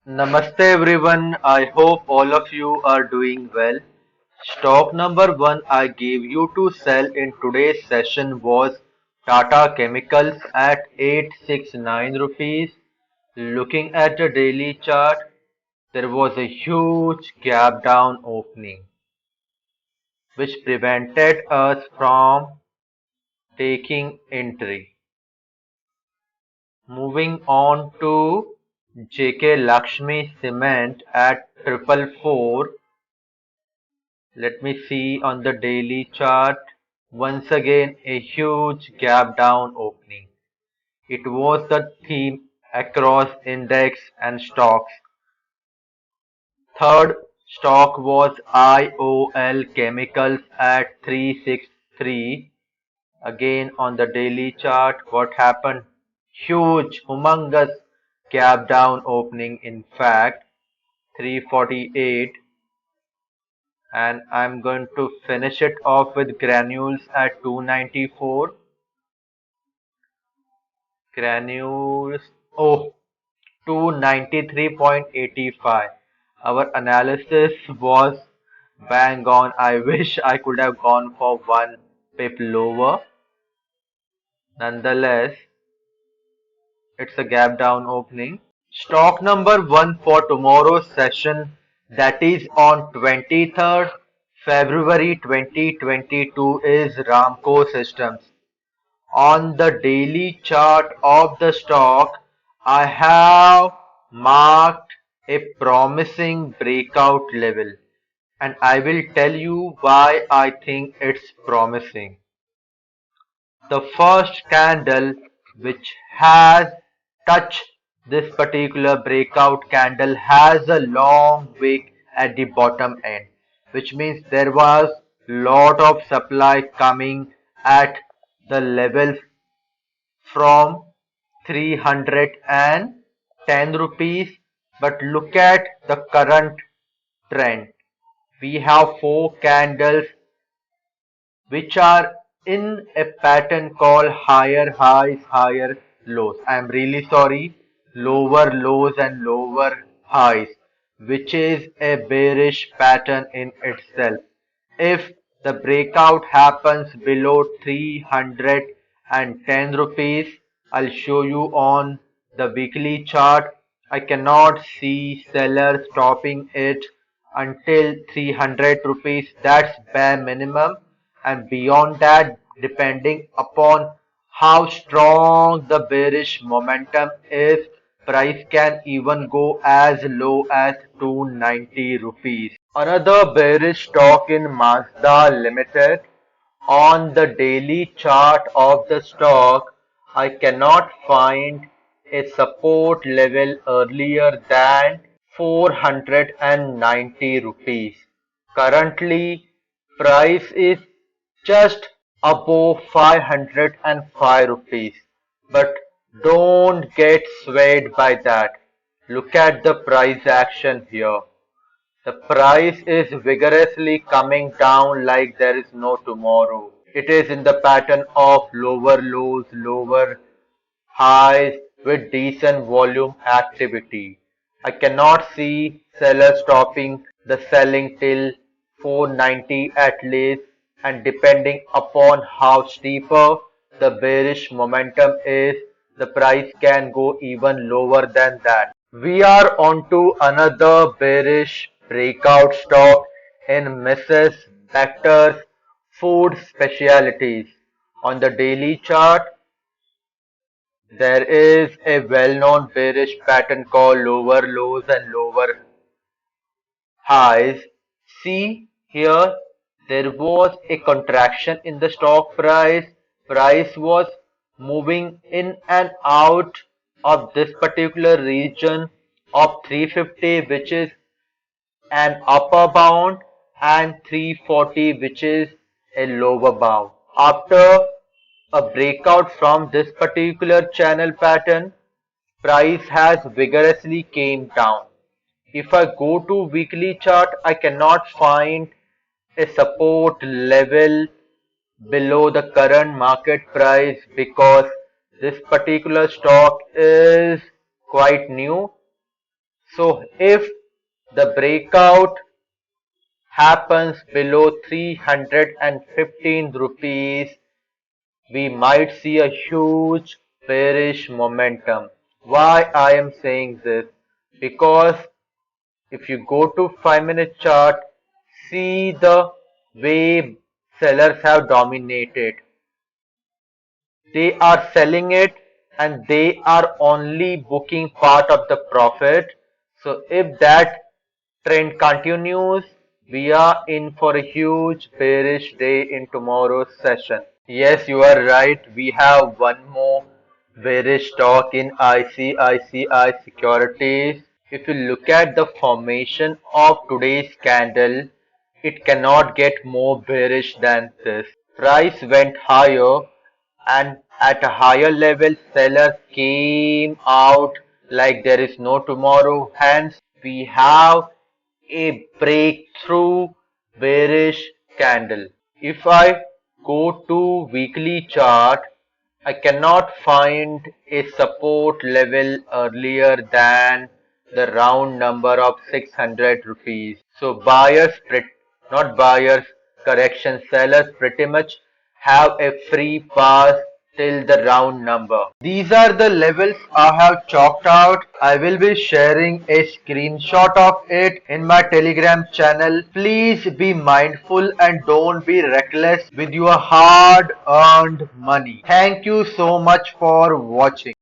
Namaste everyone. I hope all of you are doing well. Stock number one I gave you to sell in today's session was Tata Chemicals at 869 rupees. Looking at the daily chart, there was a huge gap down opening which prevented us from taking entry. Moving on to JK Lakshmi Cement at 444. Let me see on the daily chart. Once again, a huge gap down opening. It was the theme across index and stocks. Third stock was IOL Chemicals at 363. Again on the daily chart, what happened? Huge, humongous gap down opening. In fact, 348. And I'm going to finish it off with granules at 294. Granules, oh, 293.85. Our analysis was bang on. I wish I could have gone for one pip lower. Nonetheless, it's a gap down opening. Stock number one for tomorrow's session, that is on 23rd February 2022, is Ramco Systems. On the daily chart of the stock, I have marked a promising breakout level, and I will tell you why I think it's promising. The first candle which has touched this particular breakout candle has a long wick at the bottom end, which means there was lot of supply coming at the levels from 310 rupees. But look at the current trend. We have four candles which are in a pattern called higher highs, higher lows. I am really sorry, lower lows and lower highs, which is a bearish pattern in itself. If the breakout happens below 310 rupees, I'll show you on the weekly chart. I cannot see sellers stopping it until 300 rupees. That's bare minimum, and beyond that, depending upon how strong the bearish momentum is, price can even go as low as 290 rupees. Another bearish stock in Mazda Limited. On the daily chart of the stock, I cannot find a support level earlier than 490 rupees. Currently, price is just above 505 rupees. But don't get swayed by that. Look at the price action here. The price is vigorously coming down like there is no tomorrow. It is in the pattern of lower lows, lower highs with decent volume activity. I cannot see sellers stopping the selling till 490 at least, and depending upon how steeper the bearish momentum is, the price can go even lower than that. We are on to another bearish breakout stock in Mrs. Bectors Food Specialities. On the daily chart, there is a well-known bearish pattern called lower lows and lower highs. See here, there was a contraction in the stock price. Price was moving in and out of this particular region of 350, which is an upper bound, and 340, which is a lower bound. After a breakout from this particular channel pattern, price has vigorously came down. If I go to weekly chart, I cannot find a support level below the current market price because this particular stock is quite new. So if the breakout happens below 315 rupees, we might see a huge bearish momentum. Why I am saying this? Because if you go to 5-minute chart, see the way sellers have dominated. They are selling it and they are only booking part of the profit. So if that trend continues, we are in for a huge bearish day in tomorrow's session. Yes, you are right. We have one more bearish stock in ICICI Securities. If you look at the formation of today's candle, it cannot get more bearish than this. Price went higher and at a higher level sellers came out like there is no tomorrow. Hence, we have a breakthrough bearish candle. If I go to weekly chart, I cannot find a support level earlier than the round number of 600 rupees. So not buyers, correction sellers pretty much have a free pass till the round number. These are the levels I have chalked out. I will be sharing a screenshot of it in my Telegram channel. Please be mindful and don't be reckless with your hard earned money. Thank you so much for watching.